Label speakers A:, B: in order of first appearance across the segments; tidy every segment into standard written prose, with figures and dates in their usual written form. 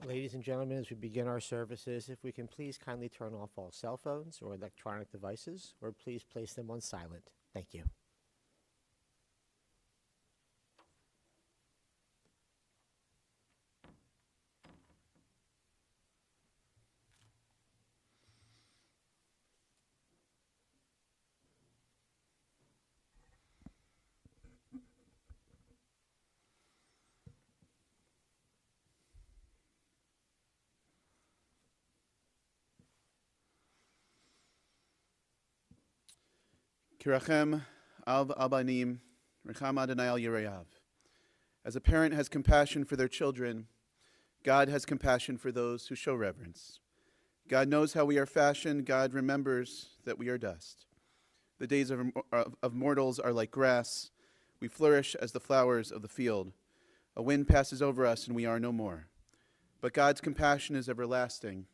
A: Ladies and gentlemen, as we begin our services, if we can please kindly turn off all cell phones or electronic devices, or please place them on silent. Thank you.
B: Kirachem al abanim, recham Adonai al yireyav. As a parent has compassion for their children, God has compassion for those who show reverence. God knows how we are fashioned. God remembers that we are dust. The days of mortals are like grass. We flourish as the flowers of the field. A wind passes over us and we are no more. But God's compassion is everlasting.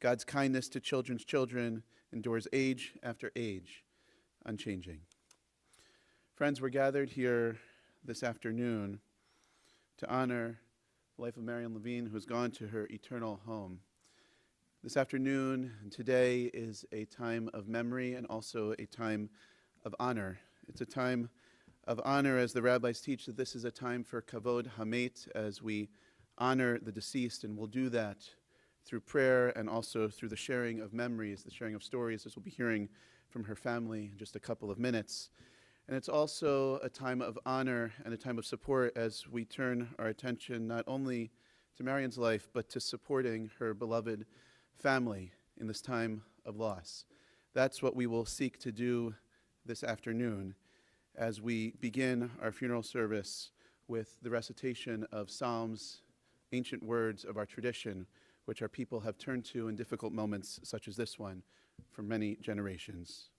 B: God's kindness to children's children endures age after age, unchanging. Friends, we're gathered here this afternoon to honor the life of Marian Levine, who has gone to her eternal home. This afternoon and today is a time of memory and also a time of honor. It's a time of honor, as the rabbis teach, that this is a time for kavod hamet, as we honor the deceased, and we'll do that through prayer and also through the sharing of memories, the sharing of stories, as we'll be hearing from her family in just a couple of minutes. And it's also a time of honor and a time of support as we turn our attention not only to Marian's life, but to supporting her beloved family in this time of loss. That's what we will seek to do this afternoon as we begin our funeral service with the recitation of Psalms, ancient words of our tradition, which our people have turned to in difficult moments such as this one for many generations.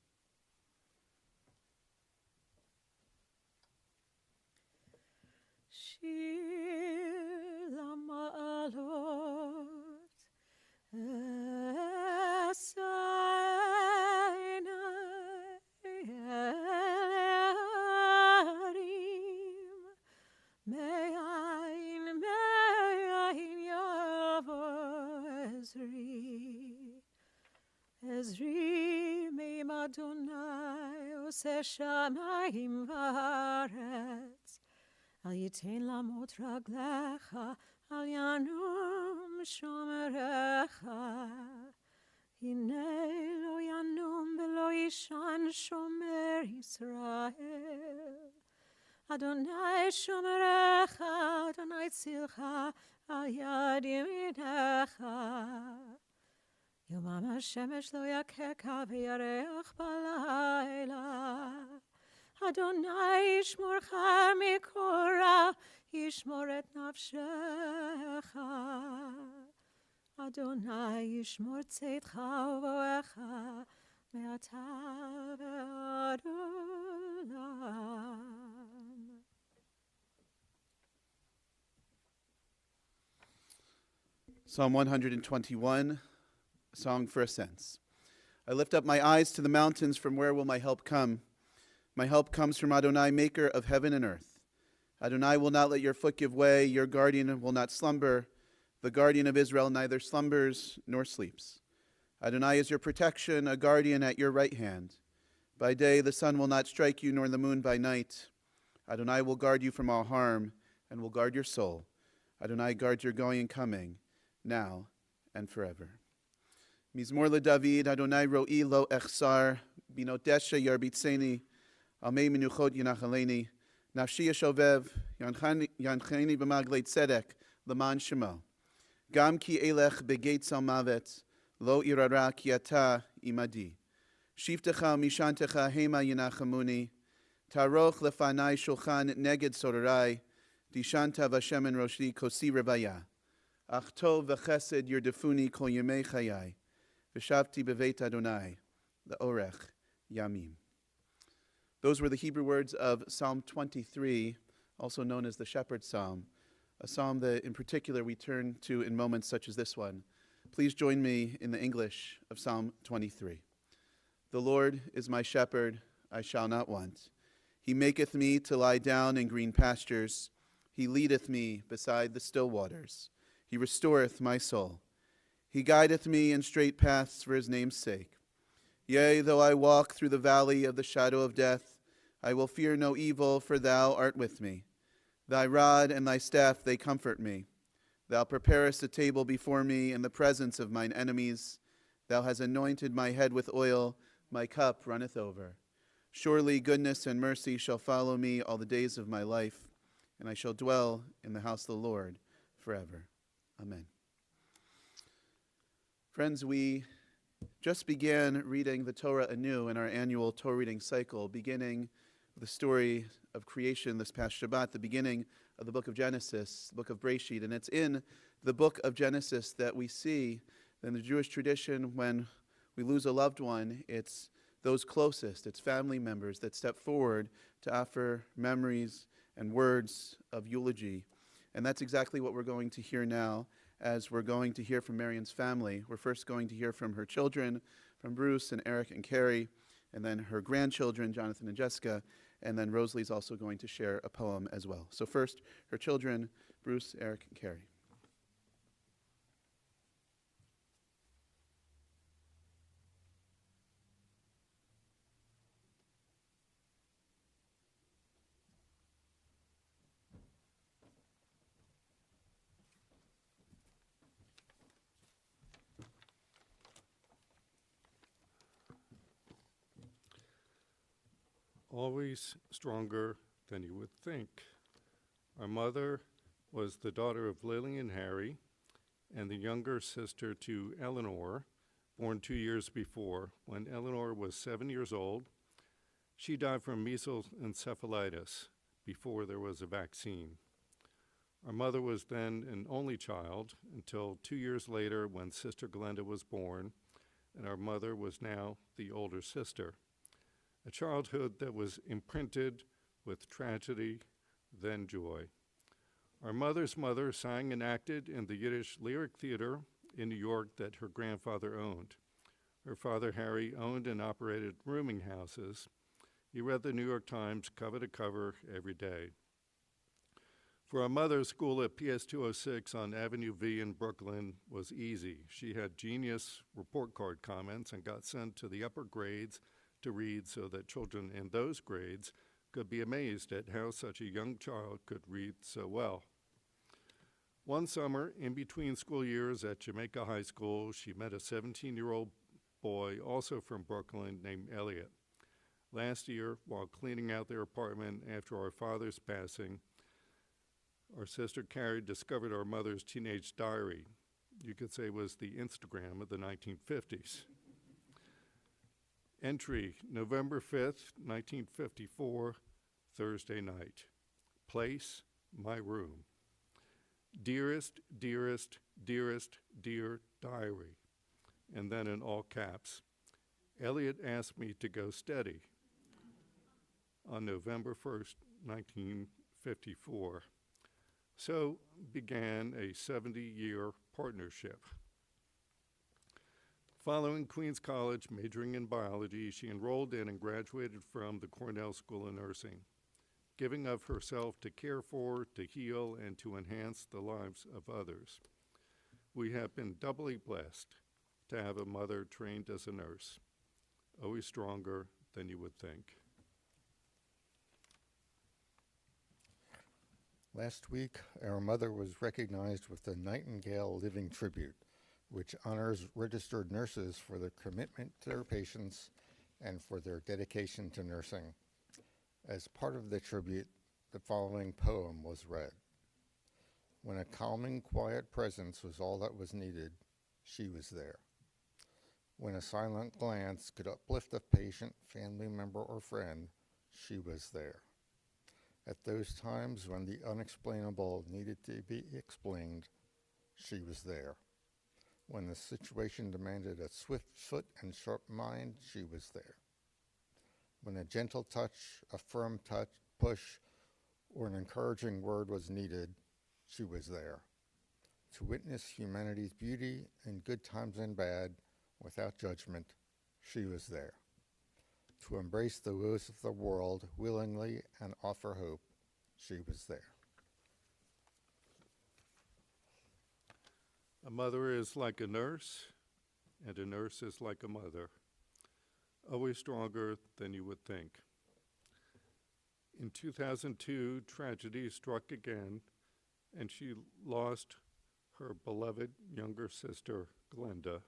C: Shir lama'alot esainai eleharim me'ayin yavo Ezri me'im Adonai oseh shamayim va'aretz Al yitain lamot raglecha, al yanum shomerecha. Hine lo yanum velo yishan shomer Yisrael. Adonai shomerecha, Adonai tzilcha, al yad yaminecha. Yomam hashemesh lo yakeka v'yareach balayla. Adonai yishmorcha mikora, yishmor et nafshecha. Adonai yishmor tzeitcha uvoecha, me'ata ve'ad olam.
B: Psalm 121, a song for ascents. I lift up my eyes to the mountains, from where will my help come? My help comes from Adonai, maker of heaven and earth. Adonai will not let your foot give way. Your guardian will not slumber. The guardian of Israel neither slumbers nor sleeps. Adonai is your protection, a guardian at your right hand. By day the sun will not strike you, nor the moon by night. Adonai will guard you from all harm, and will guard your soul. Adonai guards your going and coming, now and forever. Mizmor LeDavid, Adonai ro'i lo echsar, binotesha yarbitzeni, Almei menuchot yinachaleni, nafshi yashovev, yancheni b'maglei tzedek, leman shemo. Gam ki elech begeit salmavet, lo irara ki ata imadi. Shiftecha mishantecha hema yinachamuni, taroch lefanai shulchan neged sorarai, dishanta v'shemen roshri kosi revaya. Ach tov v'chesed yerdefuni kol yemei chayai, v'shavti b'veit Adonai, le'orech yamim. Those were the Hebrew words of Psalm 23, also known as the Shepherd's Psalm, a psalm that in particular we turn to in moments such as this one. Please join me in the English of Psalm 23. The Lord is my shepherd, I shall not want. He maketh me to lie down in green pastures. He leadeth me beside the still waters. He restoreth my soul. He guideth me in straight paths for his name's sake. Yea, though I walk through the valley of the shadow of death, I will fear no evil, for thou art with me. Thy rod and thy staff, they comfort me. Thou preparest a table before me in the presence of mine enemies. Thou hast anointed my head with oil, my cup runneth over. Surely goodness and mercy shall follow me all the days of my life, and I shall dwell in the house of the Lord forever. Amen. Friends, we just began reading the Torah anew in our annual Torah reading cycle, beginning with the story of creation this past Shabbat, the beginning of the book of Genesis, the book of Breshit. And it's in the book of Genesis that we see in the Jewish tradition when we lose a loved one, it's those closest, it's family members that step forward to offer memories and words of eulogy. And that's exactly what we're going to hear now as we're going to hear from Marian's family. We're first going to hear from her children, from Bruce and Eric and Carrie, and then her grandchildren, Jonathan and Jessica, and then Rosalie's also going to share a poem as well. So first, her children, Bruce, Eric, and Carrie.
D: Always stronger than you would think. Our mother was the daughter of Lily and Harry, and the younger sister to Eleanor, born 2 years before. When Eleanor was 7 years old, she died from measles encephalitis before there was a vaccine. Our mother was then an only child until 2 years later when Sister Glenda was born, and our mother was now the older sister. A childhood that was imprinted with tragedy, then joy. Our mother's mother sang and acted in the Yiddish Lyric Theater in New York that her grandfather owned. Her father, Harry, owned and operated rooming houses. He read the New York Times cover to cover every day. For our mother, school at PS 206 on Avenue V in Brooklyn was easy. She had genius report card comments and got sent to the upper grades to read so that children in those grades could be amazed at how such a young child could read so well. One summer, in between school years at Jamaica High School, she met a 17-year-old boy, also from Brooklyn, named Elliot. Last year, while cleaning out their apartment after our father's passing, our sister Carrie discovered our mother's teenage diary. You could say it was the Instagram of the 1950s. Entry, November 5th, 1954, Thursday night. Place, my room. Dearest, dearest, dearest, dear diary. And then in all caps, Elliot asked me to go steady on November 1st, 1954. So began a 70-year partnership. Following Queens College, majoring in biology, she enrolled in and graduated from the Cornell School of Nursing, giving of herself to care for, to heal, and to enhance the lives of others. We have been doubly blessed to have a mother trained as a nurse, always stronger than you would think.
E: Last week, our mother was recognized with the Nightingale Living Tribute, which honors registered nurses for their commitment to their patients and for their dedication to nursing. As part of the tribute, the following poem was read. When a calming, quiet presence was all that was needed, she was there. When a silent glance could uplift a patient, family member, or friend, she was there. At those times when the unexplainable needed to be explained, she was there. When the situation demanded a swift foot and sharp mind, she was there. When a gentle touch, a firm touch, push, or an encouraging word was needed, she was there. To witness humanity's beauty in good times and bad, without judgment, she was there. To embrace the woes of the world willingly and offer hope, she was there.
D: A mother is like a nurse, and a nurse is like a mother, always stronger than you would think. In 2002, tragedy struck again, and she lost her beloved younger sister, Glenda.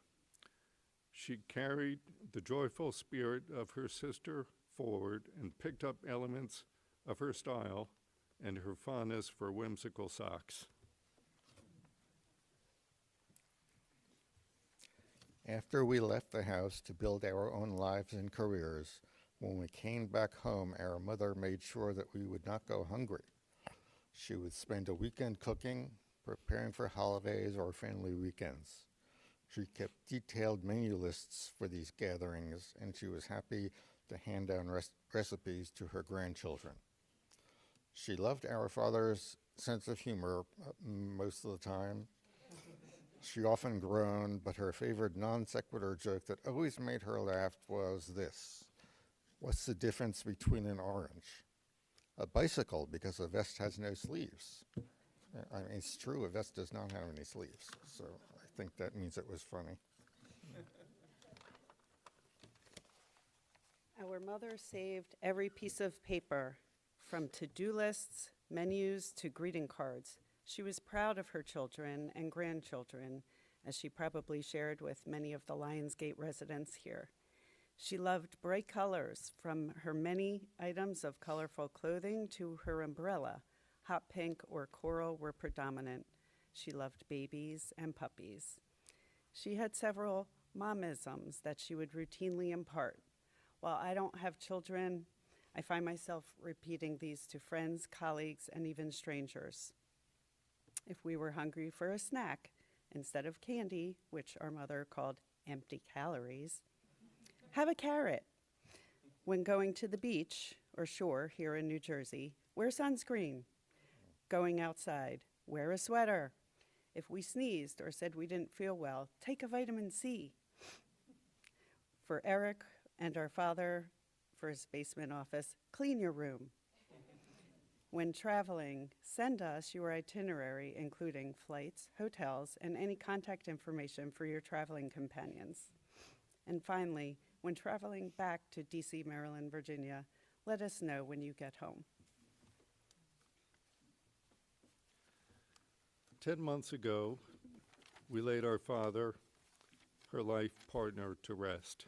D: She carried the joyful spirit of her sister forward and picked up elements of her style and her fondness for whimsical socks.
E: After we left the house to build our own lives and careers, when we came back home, our mother made sure that we would not go hungry. She would spend a weekend cooking, preparing for holidays or family weekends. She kept detailed menu lists for these gatherings, and she was happy to hand down recipes to her grandchildren. She loved our father's sense of humor most of the time. She often groaned, but her favorite non sequitur joke that always made her laugh was this: "What's the difference between an orange? A bicycle, because a vest has no sleeves." I mean, it's true, a vest does not have any sleeves, so I think that means it was funny.
F: Our mother saved every piece of paper, from to-do lists, menus, to greeting cards. She was proud of her children and grandchildren, as she probably shared with many of the Lionsgate residents here. She loved bright colors, from her many items of colorful clothing to her umbrella. Hot pink or coral were predominant. She loved babies and puppies. She had several momisms that she would routinely impart. While I don't have children, I find myself repeating these to friends, colleagues, and even strangers. If we were hungry for a snack, instead of candy, which our mother called empty calories, have a carrot. When going to the beach or shore here in New Jersey, wear sunscreen. Going outside, wear a sweater. If we sneezed or said we didn't feel well, take a vitamin C. For Eric and our father, for his basement office, clean your room. When traveling, send us your itinerary, including flights, hotels, and any contact information for your traveling companions. And finally, when traveling back to DC, Maryland, Virginia, let us know when you get home.
D: 10 months ago, we laid our father, her life partner, to rest.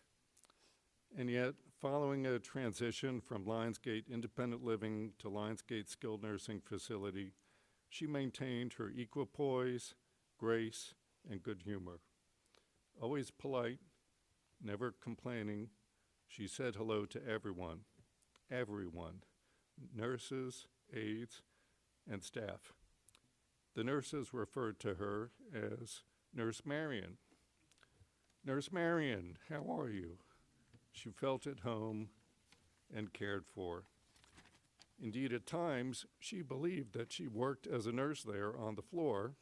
D: And yet, following a transition from Lionsgate Independent Living to Lionsgate Skilled Nursing Facility, she maintained her equipoise, grace, and good humor. Always polite, never complaining, she said hello to everyone, nurses, aides, and staff. The nurses referred to her as Nurse Marian. Nurse Marian, how are you? She felt at home and cared for. Indeed, at times, she believed that she worked as a nurse there on the floor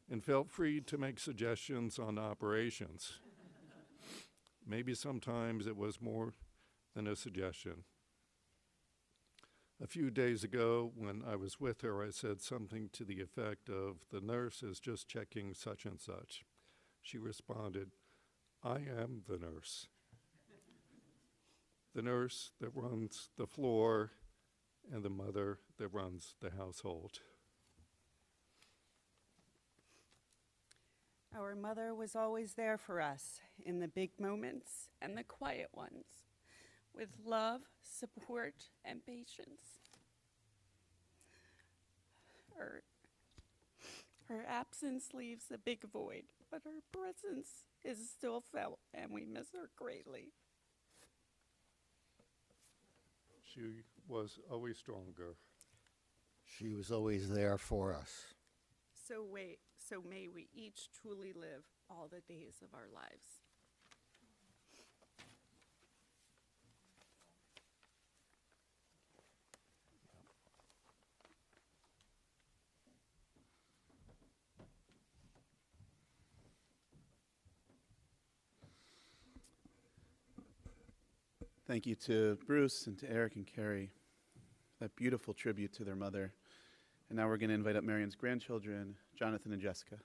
D: and felt free to make suggestions on operations. Maybe sometimes it was more than a suggestion. A few days ago, when I was with her, I said something to the effect of, "The nurse is just checking such and such." She responded, "I am the nurse." The nurse that runs the floor and the mother that runs the household.
F: Our mother was always there for us in the big moments and the quiet ones, with love, support, and patience. Her absence leaves a big void, but her presence is still felt, and we miss her greatly.
D: She was always stronger.
E: She was always there for us.
F: So may we each truly live all the days of our lives.
B: Thank you to Bruce and to Eric and Carrie, that beautiful tribute to their mother. And now we're going to invite up Marian's grandchildren, Jonathan and Jessica.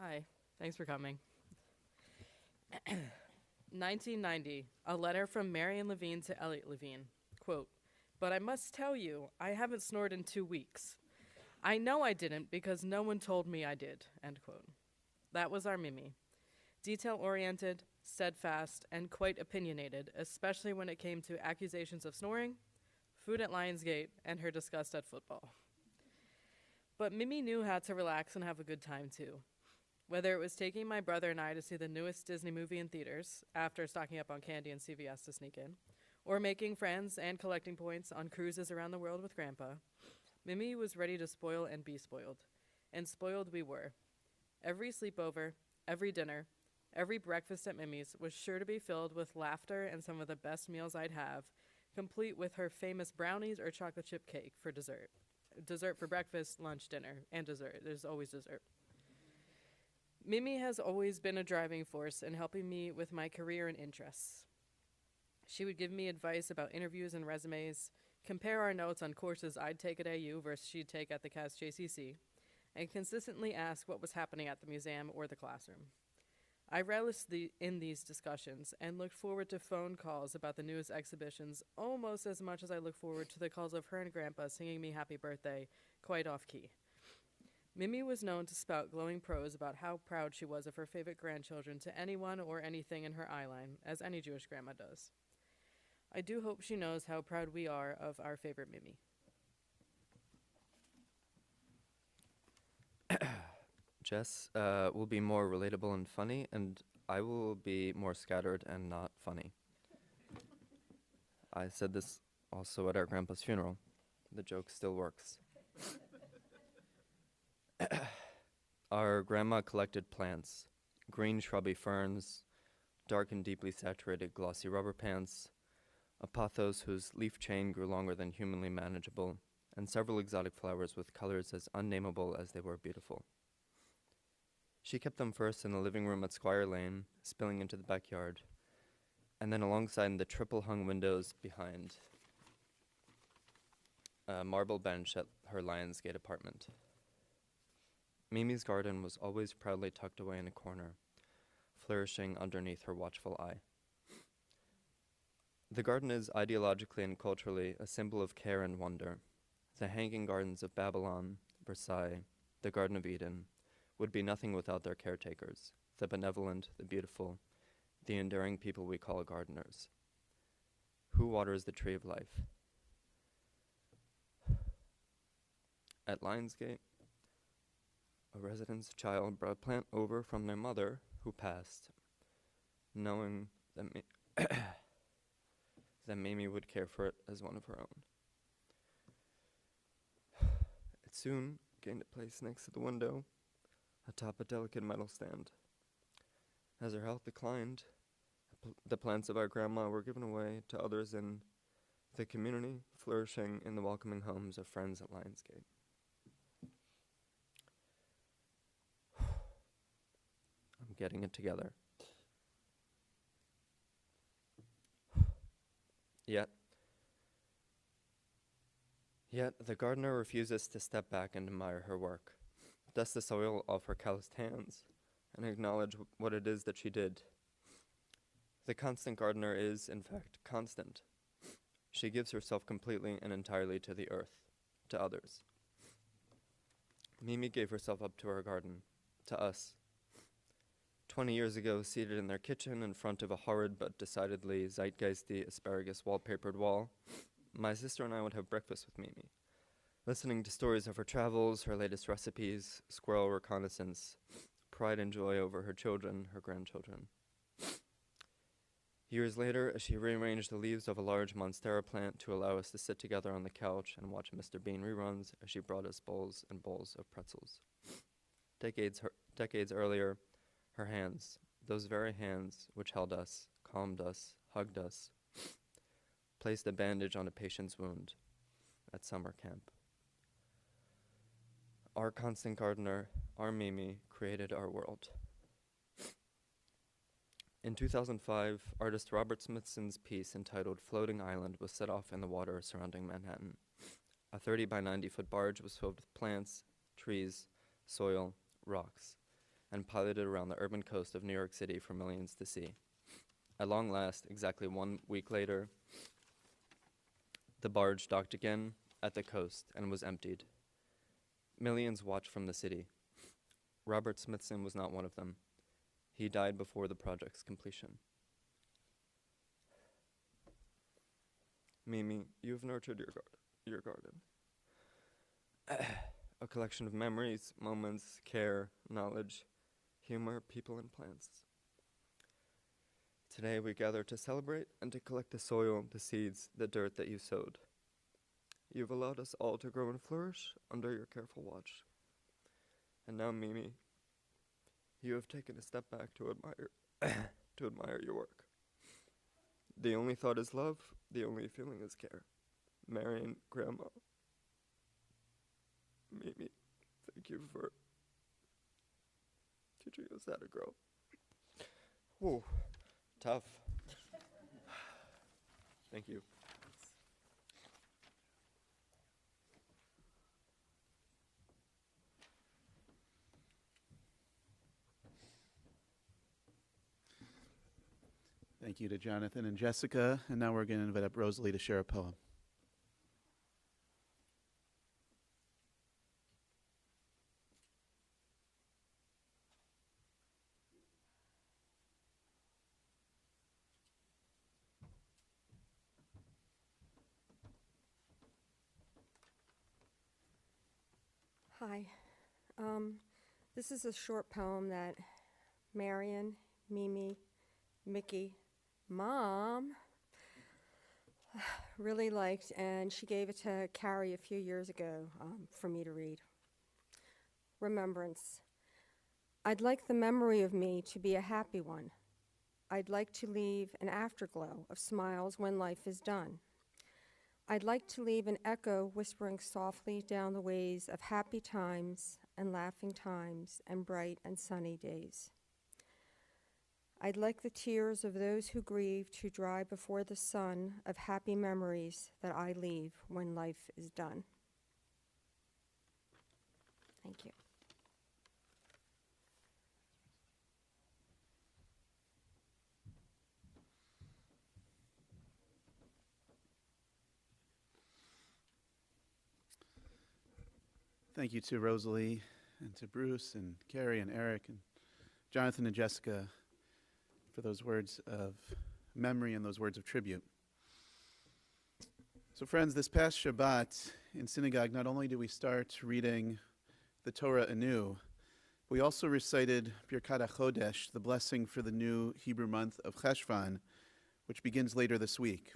G: Hi, thanks for coming. 1990, a letter from Marian Levine to Elliot Levine. Quote, "But I must tell you, I haven't snored in 2 weeks. I know I didn't because no one told me I did." End quote. That was our Mimi. Detail-oriented, steadfast, and quite opinionated, especially when it came to accusations of snoring, food at Lionsgate, and her disgust at football. But Mimi knew how to relax and have a good time, too. Whether it was taking my brother and I to see the newest Disney movie in theaters, after stocking up on candy and CVS to sneak in, or making friends and collecting points on cruises around the world with Grandpa, Mimi was ready to spoil and be spoiled. And spoiled we were. Every sleepover, every dinner, every breakfast at Mimi's was sure to be filled with laughter and some of the best meals I'd have, complete with her famous brownies or chocolate chip cake for dessert. Dessert for breakfast, lunch, dinner, and dessert. There's always dessert. Mimi has always been a driving force in helping me with my career and interests. She would give me advice about interviews and resumes, compare our notes on courses I'd take at AU versus she'd take at the CAS JCC, and consistently ask what was happening at the museum or the classroom. I relished in these discussions and looked forward to phone calls about the newest exhibitions almost as much as I look forward to the calls of her and Grandpa singing me happy birthday, quite off-key. Mimi was known to spout glowing prose about how proud she was of her favorite grandchildren to anyone or anything in her eyeline, as any Jewish grandma does. I do hope she knows how proud we are of our favorite Mimi.
H: Jess will be more relatable and funny, and I will be more scattered and not funny. I said this also at our grandpa's funeral. The joke still works. Our grandma collected plants, green shrubby ferns, dark and deeply saturated glossy rubber pants, a pothos whose leaf chain grew longer than humanly manageable, and several exotic flowers with colors as unnameable as they were beautiful. She kept them first in the living room at Squire Lane, spilling into the backyard, and then alongside the triple-hung windows behind a marble bench at her Lionsgate apartment. Mimi's garden was always proudly tucked away in a corner, flourishing underneath her watchful eye. The garden is ideologically and culturally a symbol of care and wonder. The hanging gardens of Babylon, Versailles, the Garden of Eden, would be nothing without their caretakers, the benevolent, the beautiful, the enduring people we call gardeners. Who waters the tree of life? At Lionsgate, a resident's child brought a plant over from their mother, who passed, knowing that that Mimi would care for it as one of her own. It soon gained a place next to the window, atop a delicate metal stand. As her health declined, the plants of our grandma were given away to others in the community, flourishing in the welcoming homes of friends at Lionsgate. I'm getting it together. Yet the gardener refuses to step back and admire her work, dust the soil off her calloused hands, and acknowledge what it is that she did. The constant gardener is, in fact, constant. She gives herself completely and entirely to the earth, to others. Mimi gave herself up to her garden, to us. 20 years ago, seated in their kitchen in front of a horrid but decidedly zeitgeisty asparagus wallpapered wall, my sister and I would have breakfast with Mimi, listening to stories of her travels, her latest recipes, squirrel reconnaissance, pride and joy over her children, her grandchildren. Years later, as she rearranged the leaves of a large monstera plant to allow us to sit together on the couch and watch Mr. Bean reruns, as she brought us bowls and bowls of pretzels. Decades earlier, her hands, those very hands which held us, calmed us, hugged us, placed a bandage on a patient's wound at summer camp. Our constant gardener, our Mimi, created our world. In 2005, artist Robert Smithson's piece entitled Floating Island was set off in the water surrounding Manhattan. A 30 by 90 foot barge was filled with plants, trees, soil, rocks, and piloted around the urban coast of New York City for millions to see. At long last, exactly 1 week later, the barge docked again at the coast and was emptied. Millions watched from the city. Robert Smithson was not one of them. He died before the project's completion. Mimi, you have nurtured your garden. A collection of memories, moments, care, knowledge, humor, people, and plants. Today we gather to celebrate and to collect the soil, the seeds, the dirt that you sowed. You've allowed us all to grow and flourish under your careful watch. And now, Mimi, you have taken a step back to admire your work. The only thought is love, the only feeling is care. Marian, Grandma, Mimi, thank you for teaching us how to grow. Whew, tough. Thank you.
B: Thank you to Jonathan and Jessica. And now we're going to invite up Rosalie to share a poem.
I: Hi. This is a short poem that Marian, Mimi, Mickey, Mom really liked, and she gave it to Carrie a few years ago for me to read. Remembrance. I'd like the memory of me to be a happy one. I'd like to leave an afterglow of smiles when life is done. I'd like to leave an echo whispering softly down the ways of happy times and laughing times and bright and sunny days. I'd like the tears of those who grieve to dry before the sun of happy memories that I leave when life is done. Thank you.
B: Thank you to Rosalie and to Bruce and Carrie and Eric and Jonathan and Jessica for those words of memory and those words of tribute. So friends, this past Shabbat in synagogue, not only do we start reading the Torah anew, we also recited Birkat HaChodesh, the blessing for the new Hebrew month of Cheshvan, which begins later this week.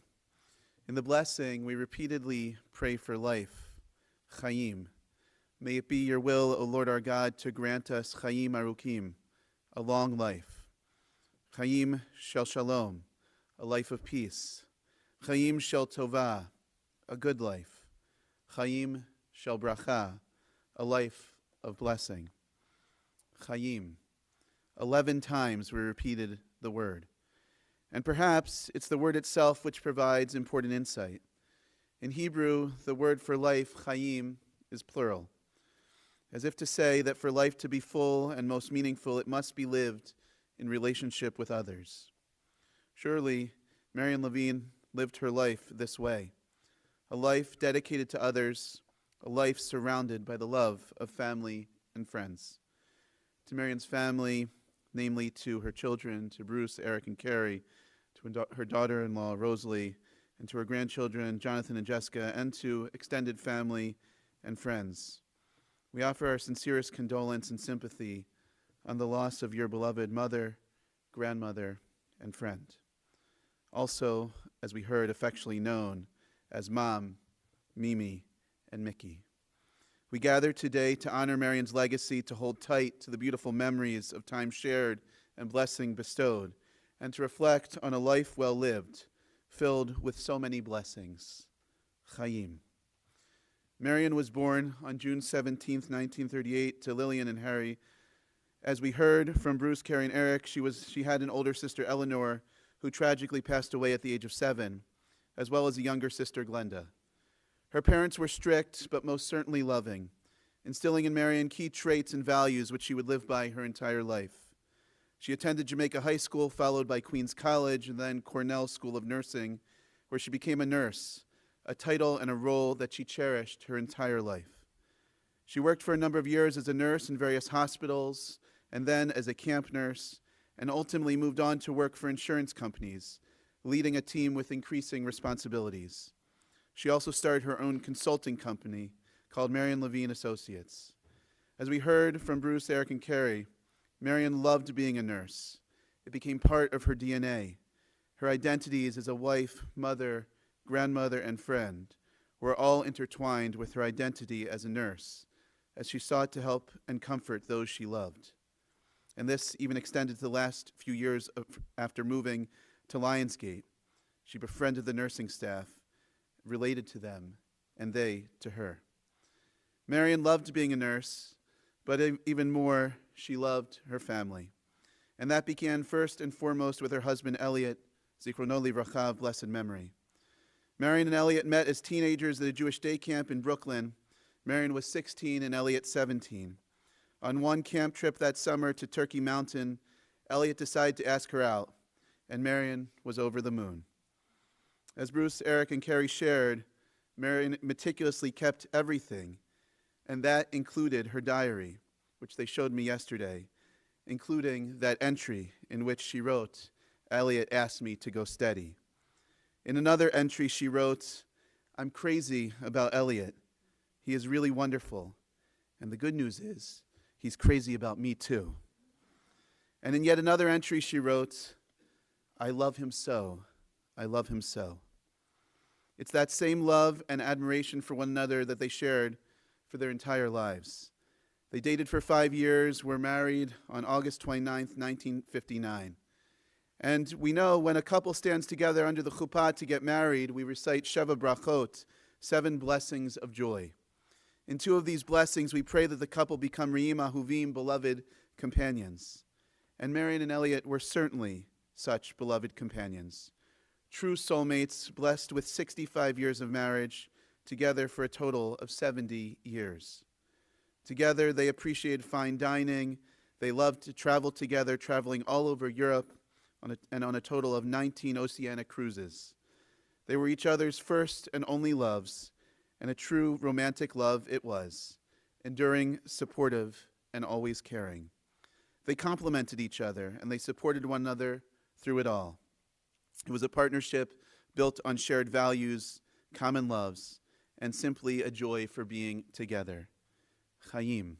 B: In the blessing, we repeatedly pray for life, Chaim. May it be your will, O Lord our God, to grant us Chaim Arukim, a long life. Chaim Shel Shalom, a life of peace. Chaim Shel Tova, a good life. Chaim Shel Bracha, a life of blessing. Chaim. 11 times we repeated the word. And perhaps it's the word itself which provides important insight. In Hebrew, the word for life, Chaim, is plural, as if to say that for life to be full and most meaningful, it must be lived in relationship with others. Surely, Marian Levine lived her life this way, a life dedicated to others, a life surrounded by the love of family and friends. To Marian's family, namely to her children, to Bruce, Eric, and Carrie, to her daughter-in-law, Rosalie, and to her grandchildren, Jonathan and Jessica, and to extended family and friends, we offer our sincerest condolence and sympathy on the loss of your beloved mother, grandmother, and friend. Also, as we heard, affectionately known as Mom, Mimi, and Mickey. We gather today to honor Marian's legacy, to hold tight to the beautiful memories of time shared and blessing bestowed, and to reflect on a life well lived, filled with so many blessings. Chaim. Marian was born on June 17, 1938, to Lillian and Harry. As we heard from Bruce, Carrie, and Eric, she had an older sister, Eleanor, who tragically passed away at the age of 7, as well as a younger sister, Glenda. Her parents were strict, but most certainly loving, instilling in Marian key traits and values which she would live by her entire life. She attended Jamaica High School, followed by Queens College, and then Cornell School of Nursing, where she became a nurse, a title and a role that she cherished her entire life. She worked for a number of years as a nurse in various hospitals, and then as a camp nurse, and ultimately moved on to work for insurance companies, leading a team with increasing responsibilities. She also started her own consulting company called Marian Levine Associates. As we heard from Bruce, Eric, and Carrie, Marian loved being a nurse. It became part of her DNA. Her identities as a wife, mother, grandmother, and friend were all intertwined with her identity as a nurse, as she sought to help and comfort those she loved. And this even extended to the last few years after moving to Lionsgate. She befriended the nursing staff, related to them, and they to her. Marian loved being a nurse, but even more, she loved her family. And that began first and foremost with her husband, Elliot, Zichrono Livracha, of blessed memory. Marian and Elliot met as teenagers at a Jewish day camp in Brooklyn. Marian was 16 and Elliot 17. On one camp trip that summer to Turkey Mountain, Elliot decided to ask her out, and Marian was over the moon. As Bruce, Eric, and Carrie shared, Marian meticulously kept everything, and that included her diary, which they showed me yesterday, including that entry in which she wrote, "Elliot asked me to go steady." In another entry she wrote, "I'm crazy about Elliot. He is really wonderful. And the good news is, he's crazy about me too." And in yet another entry she wrote, "I love him so. I love him so." It's that same love and admiration for one another that they shared for their entire lives. They dated for 5 years, were married on August 29th, 1959. And we know when a couple stands together under the chuppah to get married, we recite Sheva Brachot, 7 blessings of joy. In 2 of these blessings, we pray that the couple become Re'im Ahuvim, beloved companions. And Marian and Elliot were certainly such beloved companions. True soulmates, blessed with 65 years of marriage, together for a total of 70 years. Together, they appreciated fine dining. They loved to travel together, traveling all over Europe on a total of 19 oceanic cruises. They were each other's first and only loves, and a true romantic love it was, enduring, supportive, and always caring. They complemented each other, and they supported one another through it all. It was a partnership built on shared values, common loves, and simply a joy for being together. Chaim,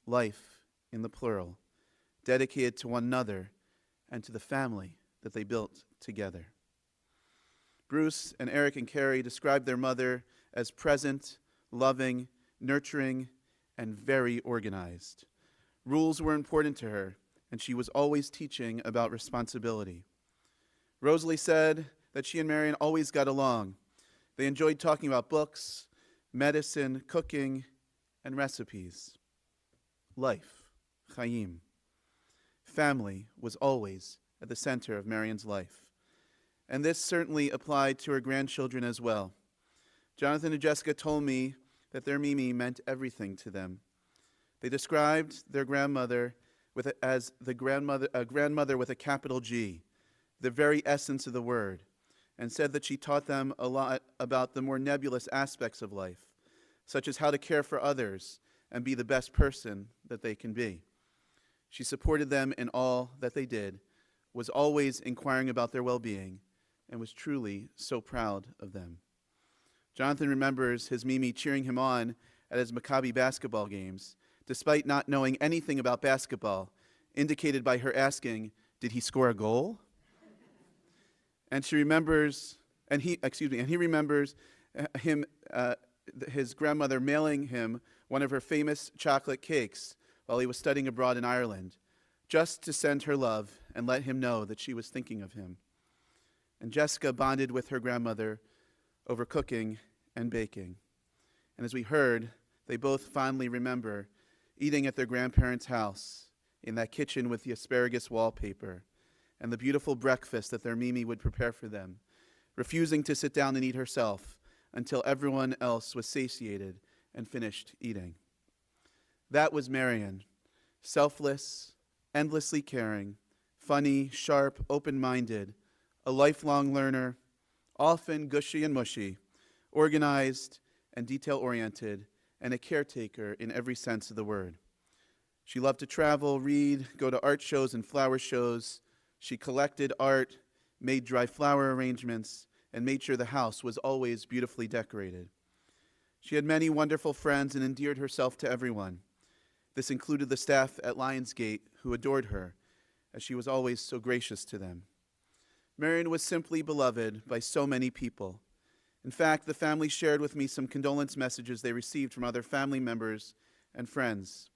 B: life in the plural, dedicated to one another and to the family that they built together. Bruce and Eric and Carrie described their mother as present, loving, nurturing, and very organized. Rules were important to her, and she was always teaching about responsibility. Rosalie said that she and Marian always got along. They enjoyed talking about books, medicine, cooking, and recipes. Life, Chaim. Family was always at the center of Marian's life. And this certainly applied to her grandchildren as well. Jonathan and Jessica told me that their Mimi meant everything to them. They described their grandmother as a grandmother with a capital G, the very essence of the word, and said that she taught them a lot about the more nebulous aspects of life, such as how to care for others and be the best person that they can be. She supported them in all that they did, was always inquiring about their well-being, and was truly so proud of them. Jonathan remembers his Mimi cheering him on at his Maccabi basketball games, despite not knowing anything about basketball, indicated by her asking, "Did he score a goal?" And he remembers his grandmother mailing him one of her famous chocolate cakes while he was studying abroad in Ireland, just to send her love and let him know that she was thinking of him. And Jessica bonded with her grandmother over cooking and baking. And as we heard, they both fondly remember eating at their grandparents' house in that kitchen with the asparagus wallpaper and the beautiful breakfast that their Mimi would prepare for them, refusing to sit down and eat herself until everyone else was satiated and finished eating. That was Marian, selfless, endlessly caring, funny, sharp, open-minded, a lifelong learner, often gushy and mushy, organized and detail-oriented, and a caretaker in every sense of the word. She loved to travel, read, go to art shows and flower shows. She collected art, made dry flower arrangements, and made sure the house was always beautifully decorated. She had many wonderful friends and endeared herself to everyone. This included the staff at Lionsgate, who adored her, as she was always so gracious to them. Marian was simply beloved by so many people. In fact, the family shared with me some condolence messages they received from other family members and friends.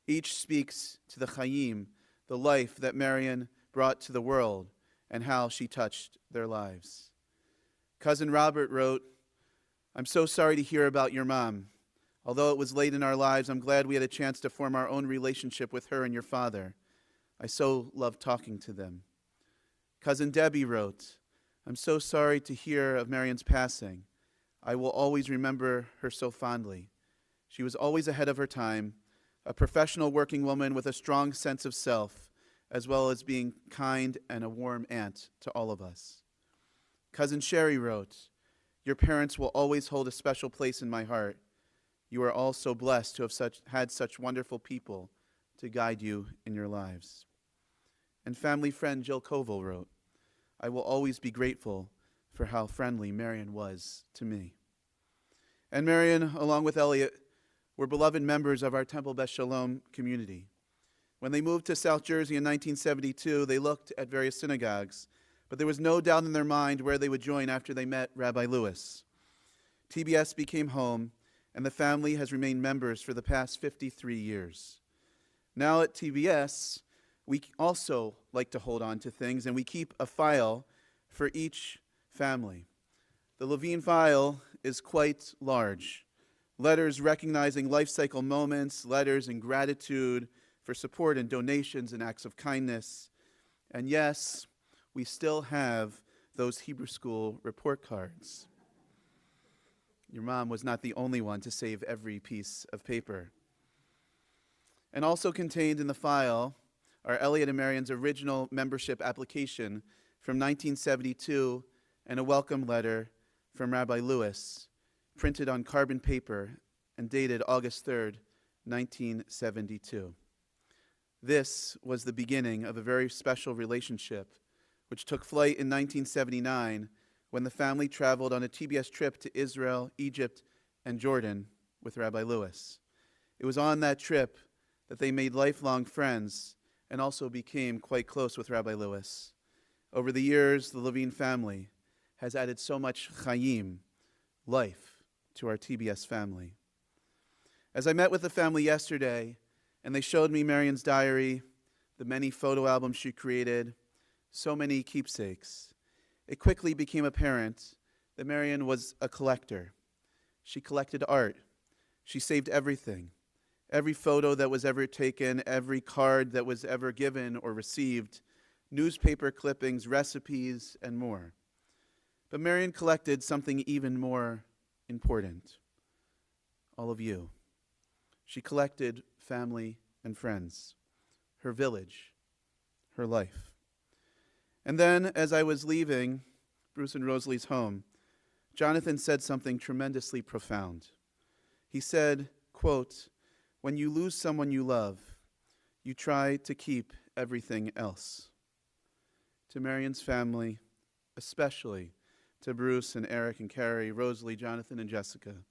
B: Each speaks to the Chaim, the life that Marian brought to the world, and how she touched their lives. Cousin Robert wrote, "I'm so sorry to hear about your mom. Although it was late in our lives, I'm glad we had a chance to form our own relationship with her and your father. I so loved talking to them." Cousin Debbie wrote, "I'm so sorry to hear of Marian's passing. I will always remember her so fondly. She was always ahead of her time, a professional working woman with a strong sense of self, as well as being kind and a warm aunt to all of us." Cousin Sherry wrote, "Your parents will always hold a special place in my heart. You are all so blessed to have had such wonderful people to guide you in your lives." And family friend Jill Koval wrote, "I will always be grateful for how friendly Marian was to me." And Marian, along with Elliot, were beloved members of our Temple Beth Shalom community. When they moved to South Jersey in 1972, they looked at various synagogues, but there was no doubt in their mind where they would join after they met Rabbi Lewis. TBS became home, and the family has remained members for the past 53 years. Now at TBS, we also like to hold on to things, and we keep a file for each family. The Levine file is quite large. Letters recognizing life cycle moments, letters in gratitude for support and donations and acts of kindness. And yes, we still have those Hebrew school report cards. Your mom was not the only one to save every piece of paper. And also contained in the file are Elliot and Marian's original membership application from 1972 and a welcome letter from Rabbi Lewis, printed on carbon paper and dated August 3rd, 1972. This was the beginning of a very special relationship, which took flight in 1979 when the family traveled on a TBS trip to Israel, Egypt, and Jordan with Rabbi Lewis. It was on that trip that they made lifelong friends and also became quite close with Rabbi Lewis. Over the years, the Levine family has added so much chayim, life, to our TBS family. As I met with the family yesterday, and they showed me Marian's diary, the many photo albums she created, so many keepsakes, it quickly became apparent that Marian was a collector. She collected art. She saved everything. Every photo that was ever taken, every card that was ever given or received, newspaper clippings, recipes, and more. But Marian collected something even more important. All of you. She collected family and friends, her village, her life. And then, as I was leaving Bruce and Rosalie's home, Jonathan said something tremendously profound. He said, quote, "When you lose someone you love, you try to keep everything else." To Marian's family, especially to Bruce and Eric and Carrie, Rosalie, Jonathan, and Jessica,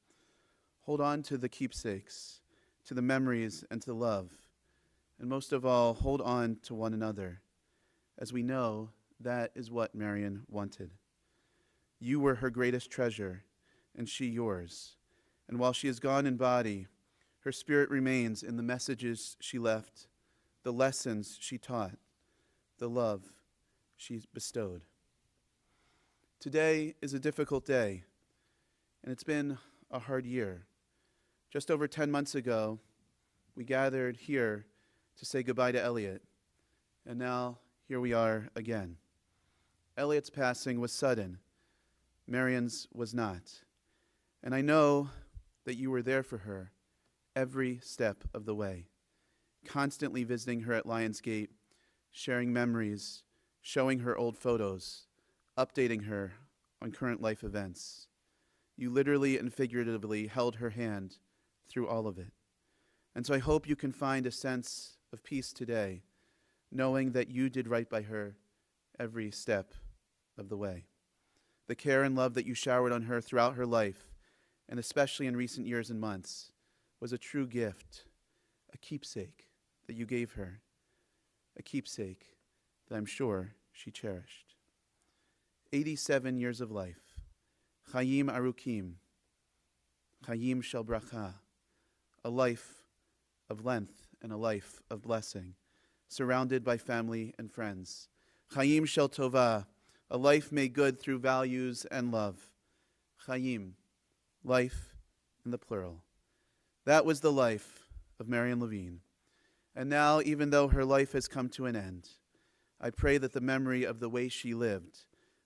B: hold on to the keepsakes, to the memories, and to love. And most of all, hold on to one another, as we know that is what Marian wanted. You were her greatest treasure, and she yours. And while she is gone in body, her spirit remains in the messages she left, the lessons she taught, the love she bestowed. Today is a difficult day, and it's been a hard year. Just over 10 months ago, we gathered here to say goodbye to Elliot, and now here we are again. Elliot's passing was sudden. Marian's was not. And I know that you were there for her every step of the way, constantly visiting her at Lionsgate, sharing memories, showing her old photos, updating her on current life events. You literally and figuratively held her hand through all of it. And so I hope you can find a sense of peace today, knowing that you did right by her every step of the way. The care and love that you showered on her throughout her life, and especially in recent years and months, was a true gift, a keepsake that you gave her, a keepsake that I'm sure she cherished. 87 years of life, Chaim Arukim, Chaim Shel Bracha, a life of length and a life of blessing, surrounded by family and friends. Chaim Shel Tova, a life made good through values and love. Chaim, life in the plural. That was the life of Marian Levine. And now, even though her life has come to an end, I pray that the memory of the way she lived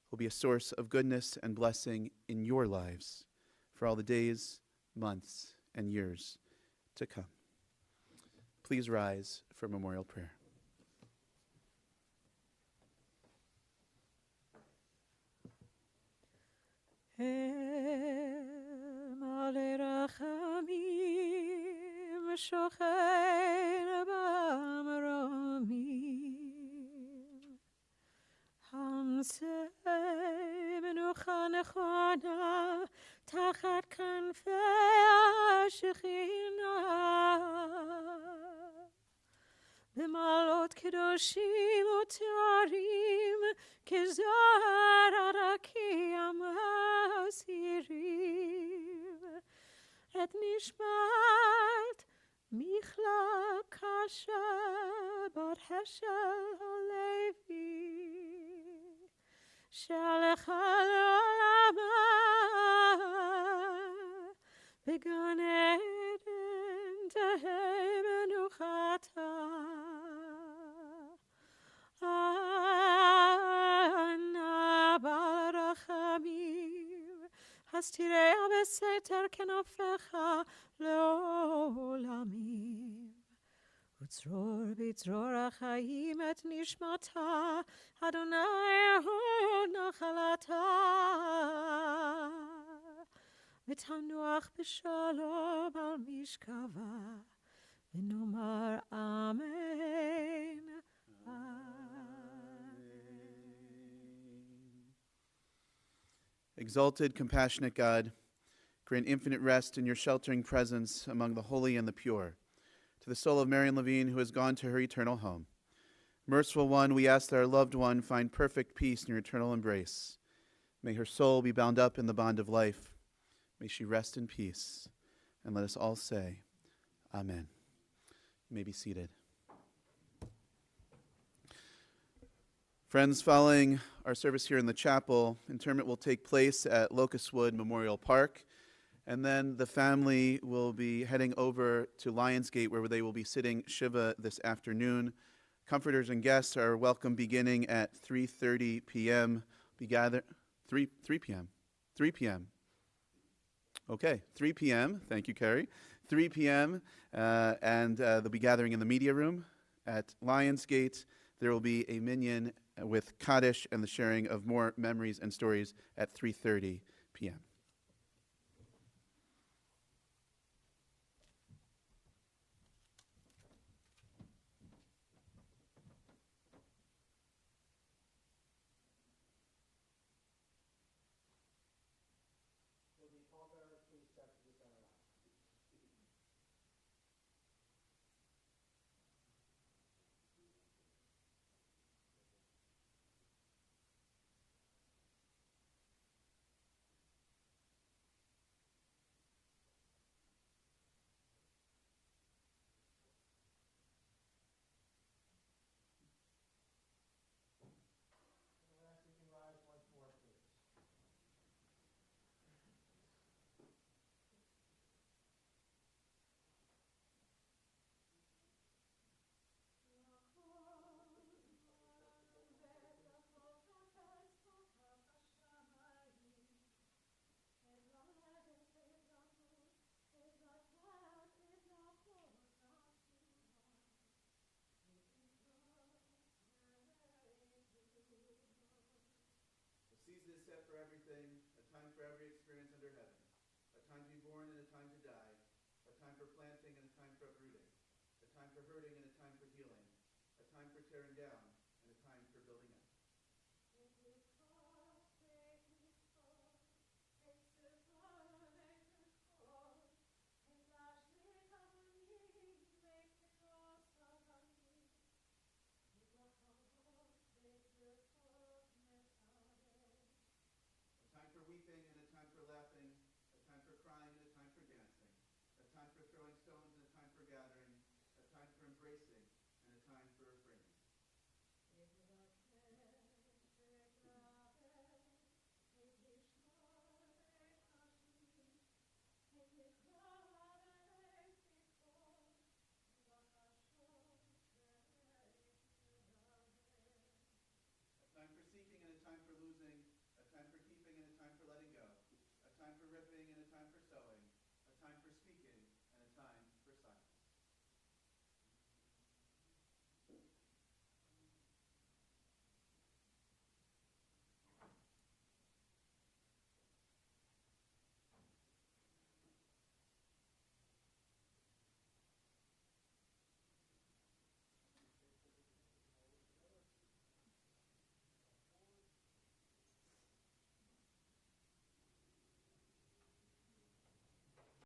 B: will be a source of goodness and blessing in your lives for all the days, months, and years to come. Please rise for memorial prayer.
C: מלא רחמים שוכן במרומים המצא מנוחה נכונה תחת כנפי השכינה במעלות קדושים ותארים כזוהר הרקיע מסירים את נשמת מיכלה קשה בת השל הלוי שלך לעולמה בגן עדן תהא מנוחתה אנא בעל רחמים הסתיריה בסתר כנפיך לעולמים וצרור בצרור החיים את נשמתה אדוני הוא נחלתה ותנוח בשלום על משכבה ונאמר אמן.
B: Exalted, compassionate God, grant infinite rest in your sheltering presence among the holy and the pure. To the soul of Marian Levine, who has gone to her eternal home. Merciful One, we ask that our loved one find perfect peace in your eternal embrace. May her soul be bound up in the bond of life. May she rest in peace. And let us all say, Amen. You may be seated. Friends, following our service here in the chapel, interment will take place at Locustwood Memorial Park, and then the family will be heading over to Lionsgate, where they will be sitting Shiva this afternoon. Comforters and guests are welcome beginning at 3:30 p.m. Be gathered 3 p.m. 3 p.m. Okay, 3 p.m. Thank you, Carrie. 3 p.m. And they'll be gathering in the media room at Lionsgate. There will be a minyan with Kaddish and the sharing of more memories and stories at 3:30 p.m. everything, a time for every experience under heaven, a time to be born and a time to die, a time for planting and a time for uprooting, a time for hurting and a time for healing, a time for tearing down